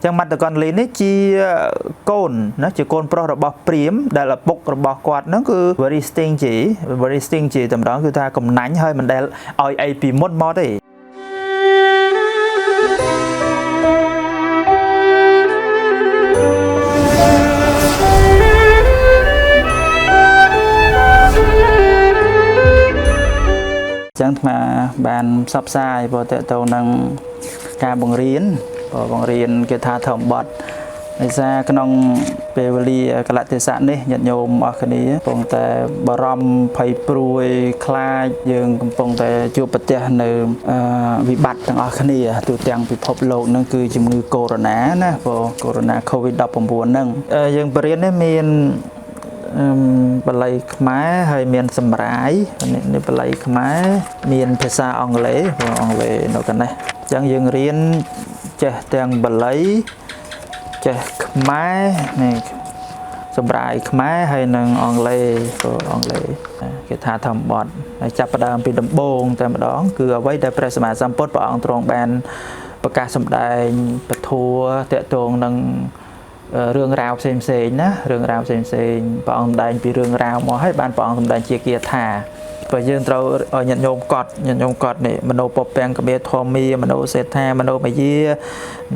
chẳng mặt con lý này chi côn nó chỉ côn proរបស់ ព្រាហ្មណ៍ ដែលឪពុករបស់គាត់ហ្នឹងគឺ very stingy តែម្ដងគឺថាកំណាញ់ហើយមិនដែលឲ្យអីពីមុនមកទេចឹងថាបានផ្សព្វផ្សាយព្រោះតើតើនឹងការបង្រៀនគេថាធម្មបទដោយសារក្នុងពេលវេលាកលៈទេសៈនេះញាតិញោមអស់គ្នាកំពុងតែបារម្ភភ័យព្រួយខ្លាចយើងកំពុងតែជួបប្រទះនៅវិបត្តិទាំងអស់គ្នាទូទាំងពិភពលោកហ្នឹងគឺជំងឺកូវីដ -19 ណាព្រោះកូវីដ -19 ហ្នឹងយើងបរិញ្ញានេះមានបល័យខ្មែរហើយមានសម្រាយនេះបល័យខ្មែរមានភាសាអង់គ្លេសអង់គ្លេសនៅកណ្ណេះអញ្ចឹងយើងរៀនចេះទាំងបល័យចេះខ្មែរនេះសម្រាយខ្មែរហើយនឹងអង់គ្លេសអង់គ្លេសគេថាធម្មបទហើយចាប់ផ្ដើមពីដំបូងតែម្ដងគឺអ្វីដែលព្រះសម្មាសម្ពុទ្ធព្រះអង្គទ្រង់បានប្រកាសសម្ដែងពធัวតកតងនឹងរឿងរ៉ាវផ្សេងណារឿងរ៉ាវផ្សេងព្រះអង្គសម្ដែងពីរឿងរ៉ាវមកហើយបានព្រះអង្គសម្ដែងជាគាថាព្រោះយើងត្រូវឲ្យញាតិញោមកត់នេះមនោពពាំងកមេធម្មាមនោសេដ្ឋាមនោមយា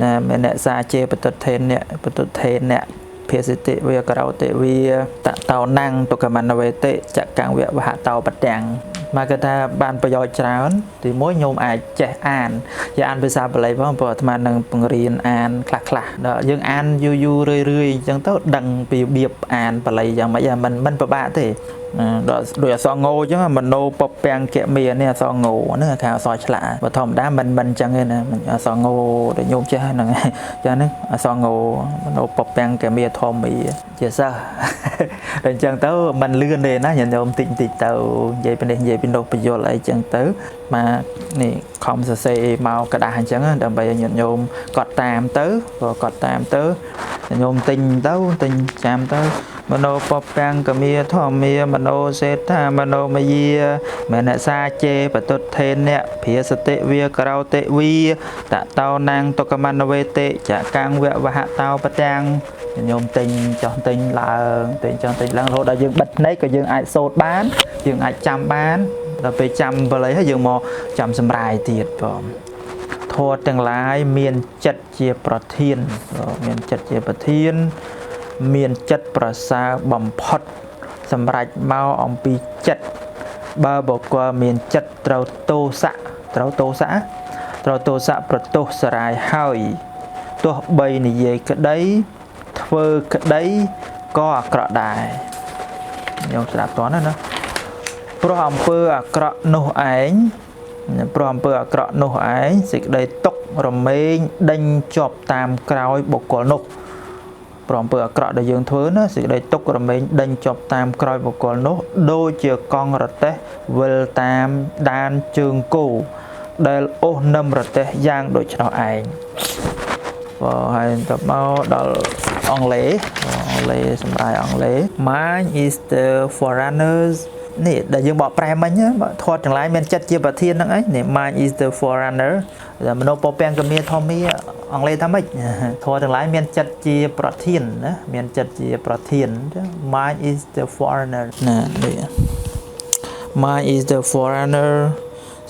ណាមេនសាជេបតុថេនៈភាសិតិវេករោតិវាតតោណੰទុក្ខមនវេតិចកាំងវវហតោបទាំងមកគេថាបានប្រយោជន៍ច្រើនទីមួយញោមអាចចេះអានអានភាសាបាលីផងព្រោះអាត្មានឹងបង្រៀនអានខ្លះដល់យើងអានយូររឿយអញ្ចឹងទៅដឹងពីរបៀបអានបាលីយ៉ាងម៉េចមិនពិបាកទេដល់ដោយអក្សរងអញ្ចឹងមនោពពាំងកមេនេះអក្សรงហ្នឹងគេអក្សរឆ្លាក់បើធម្មតាមិនអញ្ចឹងទេណាអក្សรงដែលញោមចេះហ្នឹងចាហ្នឹងអក្សรงមនោពពាំងកមេធម្មាជាសិស្សតែអញ្ចឹងទៅមិនលឿនទេណាញោមតិចទៅនិយាយពីនេះនិយាយពីនោះបញ្យល់អីអញ្ចឹងទៅមកនេះខំសរសេរមកกระดาษអញ្ចឹងដើម្បីឲ្យញោមកត់តាមទៅញោមទិញចាំទៅមនោពពាំងកមេធម្មាមនោសេដ្ឋាមនោមយាមេនសាជេបតុថេនៈភាសតិវាករោតិវាតតោណੰទុក្ខមនវេតិចកាំងវវហតោបទាំងញោមទិញឡើងរហូតដល់យើងបិទភ្នែកក៏យើងអាចសូត្របានយើងអាចចាំបានដល់ពេលចាំបាលីហើយយើងមកចាំសម្រាយទៀតបងធម៌ទាំងឡាយមានចិត្តជាប្រធានមានចិត្តប្រសើរបំផុតសម្រាប់មកអំពីចិត្តបើបុគ្គលមានចិត្តត្រូវទោសៈប្រទោសរាយហើយទោះបីនិយាយក្តីធ្វើក្តីក៏អាក្រក់ដែរញោមស្ដាប់តោះណាព្រោះអំពើអាក្រក់នោះឯងសេចក្តីទុក្ខរមែងដេញជាប់តាមក្រោយបុគ្គលនោះព្រមអំពើអាក្រក់ដែលយើងធ្វើណាសេចក្តីទុក្ខរមែងដេញជាប់តាមក្រោយបុគ្គលនោះដូចជាកង់រទេះវិលតាមដានជើងគោដែលអូសនឹមរទេះយ៉ាងដូចនោះឯងហើយទៅមកដល់អង់គ្លេសសម្រាប់អង់គ្លេស Mind is the foreigners នេះដែលយើងបកប្រែមិញធម៌ទាំងឡាយមានចិត្តជាប្រធានហ្នឹងឯងនេះ Mind is the forerunner មនោពពាំងកមេធម្មាអង់គ្លេសថាម៉េចធម៌ទាំងឡាយមានចិត្តជាប្រធានណាមានចិត្តជាប្រធាន Mind is the foreigner ណានេះ Mind is the foreigner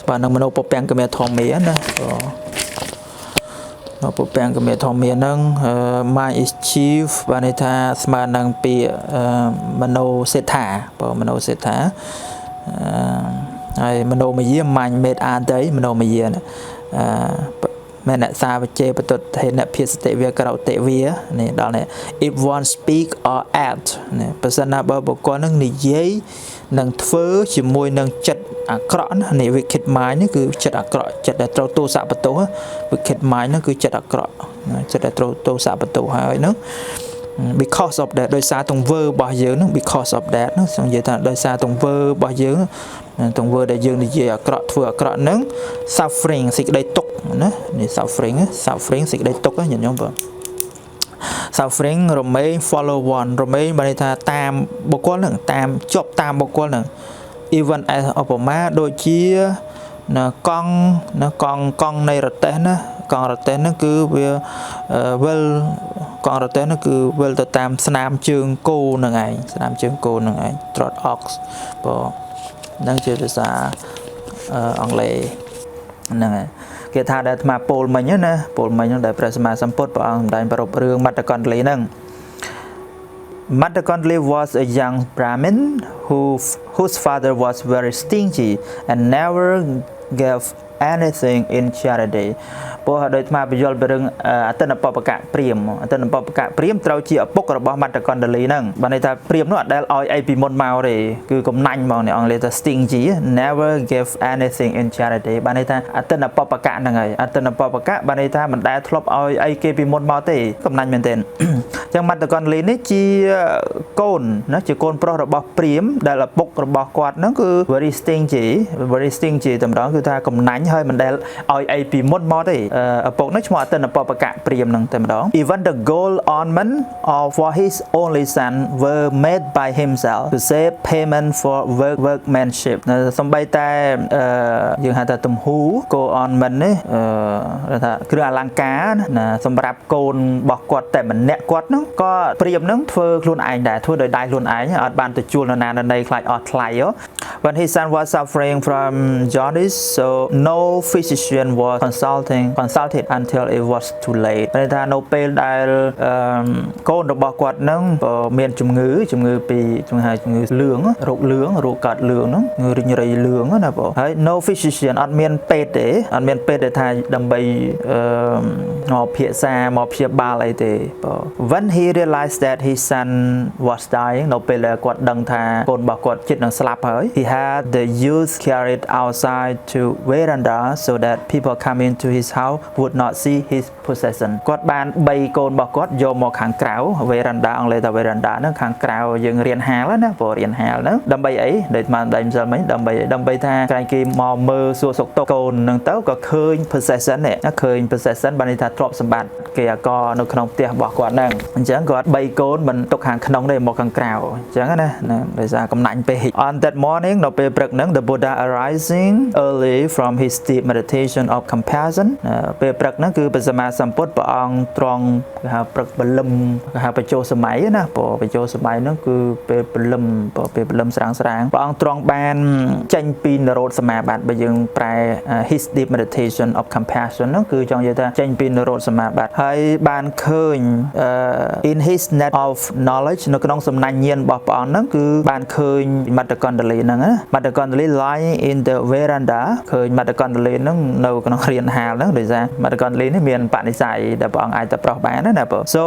ស្មើនឹងមនោពពាំងកមេធម្មាណាពពាំងកមេធម្មាហ្នឹង Mind is chief បានន័យថាស្មើនឹងពាក្យមនោសេដ្ឋាហើយមនោមយា Mind made អានទៅមនោមយាមេនសាវជេបតុថេនៈភាសតិវាករោតិវានេះដល់នេះ if one speak or act នេះបើសិនណាបើបុគ្គលនឹងនិយាយនឹងធ្វើជាមួយនឹងចិត្តអាក្រក់ណានេះ wicked mind នេះគឺចិត្តអាក្រក់ចិត្តដែលត្រូវទោសៈបន្ទោស wicked mind នោះគឺចិត្តអាក្រក់ចិត្តដែលត្រូវទោសៈបន្ទោសហើយនោះ because of that ដោយសារទង្វើរបស់យើងនោះ because of that នោះនិយាយថាដោយសារទង្វើរបស់យើងទង្វើដែលយើងនិយាយអាក្រក់ធ្វើអាក្រក់ហ្នឹង suffering សេចក្តីទុក្ខណានេះ suffering សេចក្តីទុក្ខញាតិញោមបង suffering remain follow one remain បានន័យថាតាមបុគ្គលហ្នឹងតាមជាប់តាមបុគ្គលហ្នឹង even as ឧបមាដូចជាកង់នៃរទេះណា កង់រទេះហ្នឹងគឺវាវិលកង់រទេះហ្នឹងគឺវិលទៅតាមស្នាមជើងគោហ្នឹងឯងស្នាមជើងគោហ្នឹងឯង trot ox បងហ្នឹងជាភាសាអង់គ្លេសហ្នឹងហើយគេថាដែលអាត្មាពោលមិញណាពោលមិញហ្នឹងដែលព្រះសម្មាសម្ពុទ្ធព្រះអង្គសម្ដែងប្រពរឿងមត្តកណ្ដលីហ្នឹងMatakandli was a young Brahmin whose father was very stingy and never gave anything in charity ព្រោះដោយអាត្មាបញ្យល់ពីរឿងអតិនបបកៈព្រាមអតិនបបកៈព្រាមត្រូវជាឪពុករបស់មត្តកណ្ដលីហ្នឹងបានន័យថាព្រាមនោះអត់ដែលឲ្យអីពីមុនមកទេគឺកំណាញ់ហ្មងនេះអង់គ្លេសថា stingy never give anything in charity បានន័យថាអតិនបបកៈហ្នឹងហើយអតិនបបកៈបានន័យថាមិនដែលធ្លាប់ឲ្យអីគេពីមុនមកទេកំណាញ់មែនទែនអញ្ចឹងមត្តកណ្ដលីនេះជាកូនណាជាកូនប្រុសរបស់ព្រាមដែលឪពុករបស់គាត់ហ្នឹងគឺ very stingy តម្រងគឺថាកំណាញ់ហើយមិនដែលឲ្យអីពីមុនមកទេឪពុកនេះឈ្មោះអតិនបបកៈព្រាមហ្នឹងតែម្ដង Even the gold ornament for his only son were made by himself to save payment for workmanship សំបីតែយើងហៅថាទំហូ gold ornament នេះថាគ្រឿងអលង្ការណាសម្រាប់កូនរបស់គាត់តែម្នាក់គាត់ហ្នឹងក៏ព្រាមហ្នឹងធ្វើខ្លួនឯងដែរធ្វើដោយដៃខ្លួនឯងអត់បានទៅជួលនរណាណីខ្លាចអស់ថ្លៃ When his son was suffering from jaundice so no physician was consulted until it was too late តែថានៅពេលដែលកូនរបស់គាត់ហ្នឹងមានជំងឺពីជំងឺលឿងរោគលឿងរោគកើតលឿងហ្នឹងរីងរៃលឿងណាបងហើយ no physician អត់មានពេទ្យទេអត់មានពេទ្យដែលថាដើម្បីមកភាសាមកព្យាបាលអីទេបង When he realized that his son was dying នៅពេលដែលគាត់ដឹងថាកូនរបស់គាត់ជិតនឹងស្លាប់ហើយ he had the youth carried outside to veranda so that people coming to his house would not see his possession គាត់បាន3កូនរបស់គាត់យកមកខាងក្រៅ veranda អង់គ្លេសថា veranda ហ្នឹងខាងក្រៅយើងរៀនហាលណាព្រោះរៀនហាលហ្នឹងដើម្បីអីដូចស្មានដៃម្សិលមិញដើម្បីថាក្រែងគេមកមើលសួរសុខទុក្ខកូនហ្នឹងទៅក៏ឃើញ possession នេះឃើញ possession បានន័យថាទ្រព្យសម្បត្តិគេអកនៅក្នុងផ្ទះរបស់គាត់ហ្នឹងអញ្ចឹងគាត់3កូនមិនទុកខាងក្នុងទេមកខាងក្រៅអញ្ចឹងណាដោយសារកំណាញ់ពេក On that morning នៅពេលព្រឹកហ្នឹង the Buddha arising early from his deep meditation of compassion ពេលព្រឹកហ្នឹងគឺព្រះសម្មាសម្ពុទ្ធព្រះអង្គត្រង់គេហៅព្រឹកព្រលឹមគេហៅបញ្ចុះសម័យណាព្រោះបញ្ចុះសម័យហ្នឹងគឺពេលព្រលឹមស្រាងព្រះអង្គត្រង់បានចេញពីនិរោធសមាបត្តិបើយើងប្រែ his deep meditation of compassion ហ្នឹងគឺចង់និយាយថាចេញពីនិរោធសមាបត្តិហើយបានឃើញ in his net of knowledge នៅក្នុងសំណាញ់ញាណរបស់ព្រះអង្គហ្នឹងគឺបានឃើញមត្តកណ្ដលីហ្នឹងណាមត្តកណ្ដលី lying in the veranda ឃើញមត្តកណ្ដលីហ្នឹងនៅក្នុងរៀនហាលហ្នឹងដោយសារមត្តកណ្ដលីនេះមានបនិស្ស័យដែលព្រះអង្គអាចទៅប្រោះបានណាបង So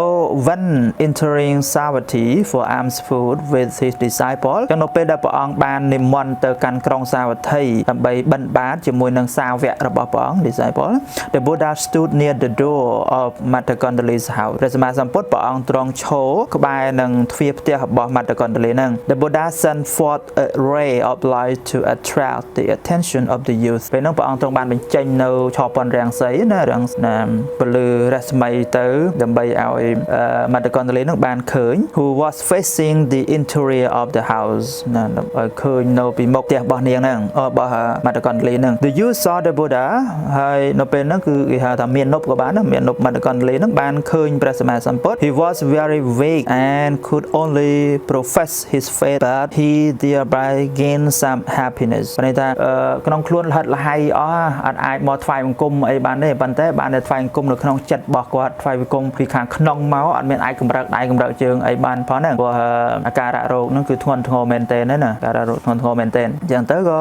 when entering Savatthi for alms food with his disciple ចឹងនៅពេលដែលព្រះអង្គបាននិមន្តទៅកាន់ក្រុងសាវត្ថីដើម្បីបិណ្ឌបាតជាមួយនឹងសាវករបស់ព្រះអង្គ disciple the Buddha stood near the door of Mattakandali's house ព្រះសម្មាសម្ពុទ្ធព្រះអង្គទ្រង់ឈរក្បែរនឹងទ្វារផ្ទះរបស់មត្តកណ្ដលីហ្នឹង The Buddha sent forth a ray of light to attract the attention of the youth ពេលហ្នឹងព្រះអង្គទ្រង់បានបញ្ចេញនៅឆពន្ធរាំងសីណារាំងពលឺរស្មីទៅដើម្បីឲ្យមត្តកណ្ដលីហ្នឹងបានឃើញ who was facing the interior of the house ណាឲ្យឃើញនៅពីមុខផ្ទះរបស់នាងហ្នឹងរបស់មត្តកណ្ដលីហ្នឹង The youth saw the Buddha ហើយនៅពេលហ្នឹងគឺគេហៅថាមាននប់ក៏បានមាននប់មត្តកណ្ដលីហ្នឹងបានឃើញព្រះសម្មាសម្ពុទ្ធ He was very weak and could only profess his faith but he thereby gained some happiness ន័យថាក្នុងខ្លួនលហិតលហៃអស់អត់អាចមកថ្វាយបង្គំអីបានទេប៉ុន្តែបានតែថ្វាយបង្គំនៅក្នុងចិត្តរបស់គាត់ថ្វាយបង្គំពីខាងក្នុងមកអត់មានអាចកម្រើកដៃកម្រើកជើងអីបានផងហ្នឹងព្រោះអាការៈរោគហ្នឹងគឺធ្ងន់ធ្ងរមែនទែនណាអាការៈរោគធ្ងន់ធ្ងរមែនទែនអញ្ចឹងទៅក៏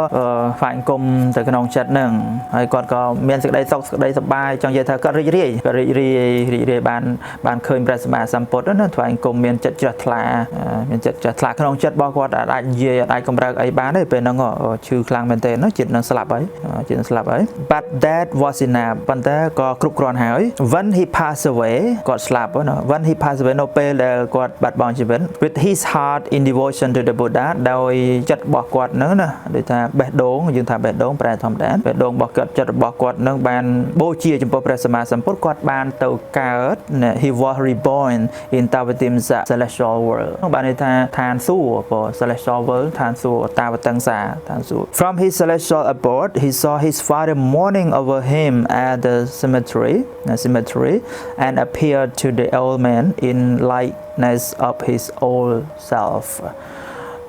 ថ្វាយបង្គំទៅក្នុងចិត្តហ្នឹងហើយគាត់ក៏មានសេចក្តីសុខសេចក្តីសប្បាយចង់និយាយថាគាត់រីករាយបានឃើញព្រះសម្មាសម្ពុទ្ធណាថ្វាយបង្គំមានចិត្តជ្រះថ្លាក្នុងចិត្តរបស់គាត់អាចនិយាយអាចកម្រើកអីបានទេពេលហ្នឹងឈឺខ្លាំងមែនទែនណាចិត្តនឹងស្លាប់ហើយ But that was enough ប៉ុន្តែក៏គ្រប់គ្រាន់ហើយ When he passed away គាត់ស្លាប់ណា When he passed away នៅពេលដែលគាត់បាត់បង់ជីវិត with his heart in devotion to the Buddha ដោយចិត្តរបស់គាត់ហ្នឹងណាដូចថាបេះដូងយើងថាបេះដូងប្រែធម្មតាបេះដូងរបស់គាត់ចិត្តរបស់គាត់ហ្នឹងបានបូជាចំពោះព្រះសម្មាសម្ពុទ្ធគាត់បានទៅកើត He was reborn in Tavatimsa celestial world បានន័យថាឋានសួគ៌ព្រោះ celestial world ឋានសួគ៌តាវតឹងសាឋានសួគ៌ From his celestial abode he saw his father mourning over him as at the cemetery and appeared to the old man in likeness of his old self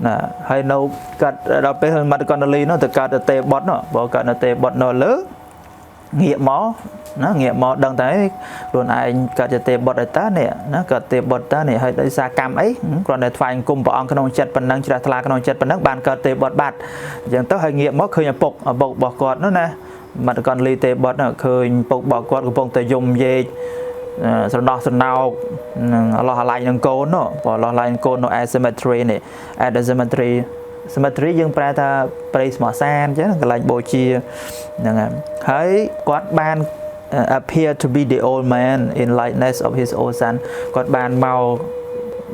ណាហើយនៅកាត់ដល់ពេលមត្តកណ្ដលីនោះទៅកាត់ទៅទេបត់នោះបើកាត់នៅទេបត់នៅលើងាកមកណាងាកមកដឹងតែខ្លួនឯងកាត់ទេបត់ឲ្យតានេះណាកាត់ទេបត់តានេះហើយដោយសារកម្មអីគ្រាន់តែថ្វាយអង្គមព្រះអង្គក្នុងចិត្តប៉ុណ្ណឹងជ្រះថ្លាក្នុងចិត្តប៉ុណ្ណឹងបានកាត់ទេបត់បាត់អញ្ចឹងទៅហើយងាកមកឃើញឪពុករបស់គាត់នោះណាមត្តកណ្ដលីទេបត់នោះឃើញពុករបស់គាត់កំពុងតែយំយេកស្រណោះស្រណោកនឹងអឡោះអាឡៃនឹងកូននោះបើអឡោះអាឡៃនឹងកូននៅ cemetery នេះ at the cemetery យើងប្រែថាព្រៃស្មោះសានអញ្ចឹងកន្លែងបូជាហ្នឹងហើយគាត់បាន appear to be the old man in likeness of his old son គាត់បានមក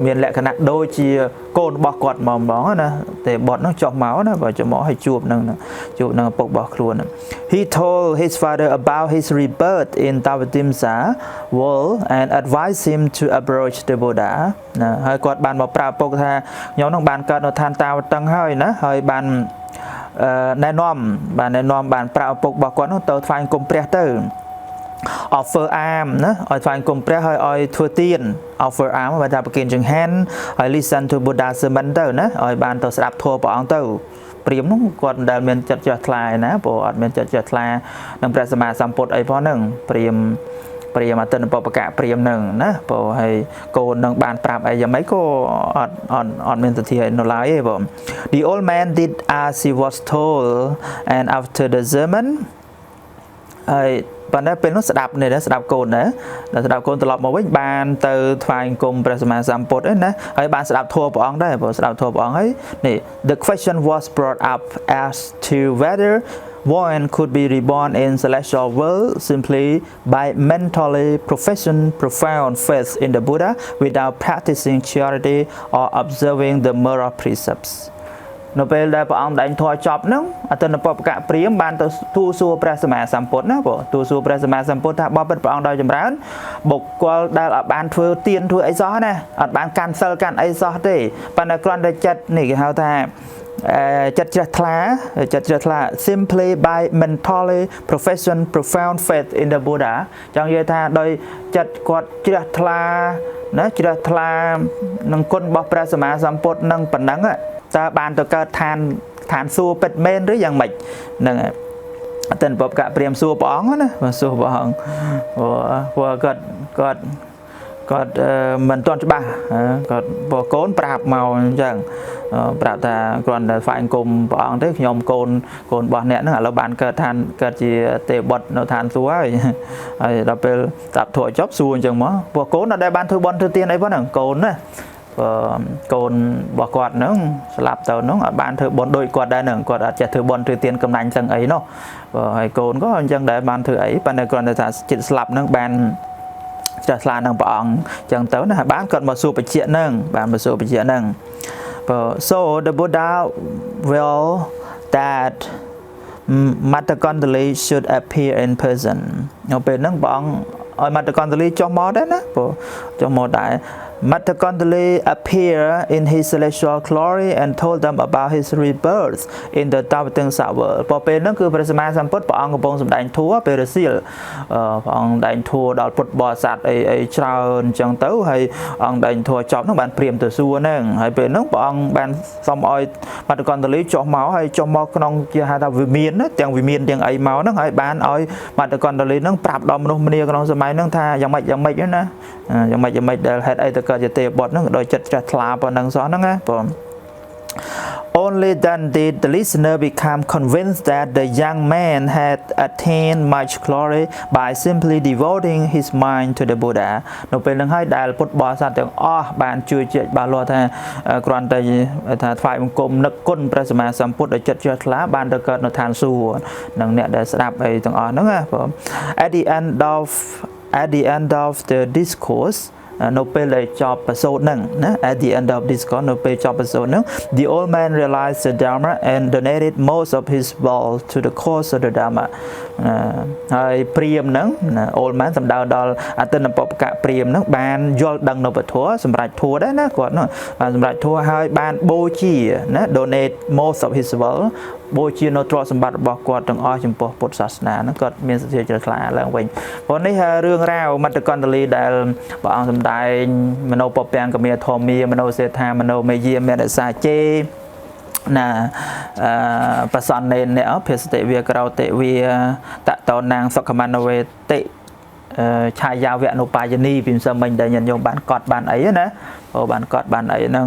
មានលក្ខណៈដូចជាកូនរបស់គាត់ហ្មងណាតែបត់នោះចុះមកណាបើចុះមកឲ្យជួបនឹងឪពុករបស់ខ្លួន He told his father about his rebirth in Tawatimsa world and advised him to approach the Buddha ណាហើយគាត់បានមកប្រាប់ឪពុកថាខ្ញុំនឹងបានកើតនៅឋានតាវតឹងហើយណាហើយបានណែនាំបានប្រាប់ឪពុករបស់គាត់នោះទៅថ្វាយអង្គមព្រះទៅoffer arm ណាឲ្យថ្វាយអង្គមព្រះហើយឲ្យធ្វើទាន offer arm បើថាប្រគិនចង្ហាន់ហើយ listen to Buddha sermon ទៅណាឲ្យបានទៅស្ដាប់ធម៌ព្រះអង្គទៅព្រាហ្មណ៍នោះគាត់មិនដែលមានចិត្តជ្រះថ្លាឯណាព្រោះអត់មានចិត្តជ្រះថ្លានឹងព្រះសម្មាសម្ពុទ្ធអីផងហ្នឹងព្រាហ្មណ៍អតិនបបកៈព្រាហ្មណ៍ហ្នឹងណាព្រោះហើយកូននឹងបានប្រាប់អីយ៉ាងម៉េចក៏អត់មានសទ្ធានៅឡើយទេបង The old man did as he was told and after the sermon ហើយប៉ុន្តែពេលនោះស្ដាប់នេះស្ដាប់កូនណាស្ដាប់កូនត្រឡប់មកវិញបានទៅថ្វាយអង្គមព្រះសម្មាសម្ពុទ្ធឯណាហើយបានស្ដាប់ធម៌ព្រះអង្គដែរព្រោះស្ដាប់ធម៌ព្រះអង្គហើយនេះ The question was brought up as to whether one could be reborn in celestial world simply by mentally professing profound faith in the Buddha without practicing charity or observing the moral preceptsនៅពេលដែលព្រះអង្គដែងធម៌ចប់ហ្នឹងអតិនបបកៈព្រាហ្មណ៍បានទៅទូសួរព្រះសម្មាសម្ពុទ្ធណាបងទូសួរព្រះសម្មាសម្ពុទ្ធថាបបិទ្ធព្រះអង្គដោយចម្រើនបុគ្គលដែលអត់បានធ្វើទានធ្វើអីសោះណាអត់បានកាន់សិលកាន់អីសោះទេប៉ុន្តែគ្រាន់តែចិត្តនេះគេហៅថាចិត្តជ្រះថ្លា simply by mentally profession profound faith in the Buddha ចង់និយាយថាដោយចិត្តគាត់ជ្រះថ្លាណាជ្រះថ្លានឹងគុណរបស់ព្រះសម្មាសម្ពុទ្ធនឹងប៉ុណ្ណឹងតើបានទៅកើតឋានសួគ៌ពិតមែនឬយ៉ាងម៉េចហ្នឹងហើយអតិនបបកៈព្រាហ្មណ៍សួរព្រះអង្គណាសួរព្រះអង្គព្រោះគាត់មិនទាន់ច្បាស់គាត់ព្រោះកូនប្រាប់មកអញ្ចឹងប្រាប់ថាគ្រាន់តែថ្វាយអង្គមព្រះអង្គទេខ្ញុំកូនរបស់អ្នកហ្នឹងឥឡូវបានកើតជាទេវបុត្រនៅឋានសួគ៌ហើយដល់ពេលតាប់ធัวចប់សួរអញ្ចឹងមកព្រោះកូនអត់ដែលបានធ្វើបុណ្យធ្វើទានអីផងហ្នឹងកូនណាកូនរបស់គាត់ហ្នឹងស្លាប់ទៅហ្នឹងអត់បានធ្វើបុណ្យដូចគាត់ដែរហ្នឹងគាត់អត់ចេះធ្វើបុណ្យធ្វើទានកំណាញ់ចឹងអីនោះហើយកូនក៏អញ្ចឹងដែរបានធ្វើអីប៉ុន្តែគ្រាន់តែថាចិត្តស្លាប់ហ្នឹងបានចាស់ថ្លានឹងព្រះអង្គអញ្ចឹងទៅណាបានគាត់មកសួរបញ្ជាក់ហ្នឹងបានមកសួរបញ្ជាក់ហ្នឹង So the Buddha will that Matakandali should appear in person នៅពេលហ្នឹងព្រះអង្គឲ្យ Matakandali ចុះមកដែរណាព្រោះចុះមកដែរMatakandali appeared in his celestial glory and told them about his rebirth in the Tawatimsa world ពេលហ្នឹងគឺព្រះសម្មាសម្ពុទ្ធព្រះអង្គកំពុងសម្ដែងធម៌ពេលរសៀលព្រះអង្គដែងធម៌ដល់ពុទ្ធបរិស័ទអីច្រើនអញ្ចឹងទៅហើយអង្គដែងធម៌ចប់ហ្នឹងបានព្រាមទៅសួរហ្នឹងហើយពេលហ្នឹងព្រះអង្គបានសុំឲ្យ Matakandali ចុះមកហើយចុះមកក្នុងជាហៅថាវិមានទាំងវិមានទាំងអីមកហ្នឹងហើយបានឲ្យ Matakandali ហ្នឹងប្រាប់ដល់មនុស្សម្នាក្នុងសម័យហ្នឹងថាយ៉ាងម៉េចណាយ៉ាងម៉េចដែលហេតុអីទៅកើតជាទេវបុត្រហ្នឹងដោយចិត្តជ្រះថ្លាប៉ុណ្ណឹងសោះហ្នឹងណាបង Only then did the listener become convinced that the young man had attained much glory by simply devoting his mind to the Buddha នៅពេលហ្នឹងហើយដែលពុទ្ធបរិស័ទទាំងអស់បានជួយជាបានលាស់ថាគ្រាន់តែថាថ្វាយបង្គំនឹកគុណព្រះសម្មាសម្ពុទ្ធដោយចិត្តជ្រះថ្លាបានទៅកើតនៅឋានសួគ៌នឹងអ្នកដែលស្ដាប់អីទាំងអស់ហ្នឹងណាបង At the end of the discourse នៅពេលដែលចប់ប្រសូតហ្នឹងណា at the end of discourse នៅពេលចប់ប្រសូតហ្នឹង the old man realized the dharma and donated most of his wealth to the cause of the dharma ហើយព្រាហ្មណ៍ហ្នឹង old man សំដៅដល់អតិនបបកៈព្រាហ្មណ៍ហ្នឹងបានយល់ដឹងនៅពធសម្រាប់ធัวដែរណាគាត់ហ្នឹងបានសម្រាប់ធัวហើយបានបូជាណា donate most of his wealth បូជានៅទ្រព្យសម្បត្តិរបស់គាត់ទាំងអស់ចំពោះពុទ្ធសាសនាហ្នឹងគាត់មានសទ្ធាជ្រះថ្លាឡើងវិញព្រោះនេះរឿងរ៉ាវមត្តកន្តលីដែលព្រះអង្គសម្ដែងមโนពពាំងកមេធម្មាមโนសេដ្ឋាមโนមេយាមេរសាជេណាបសន្នេអ្នកភេសតិវាក្រោតិវាតតោណាងសុខមនវេតិឆាយាវៈនុបាយនីពីម្សិលមិញដែលញាតិញោមបានកត់បានអីណាបានកត់បានអីហ្នឹង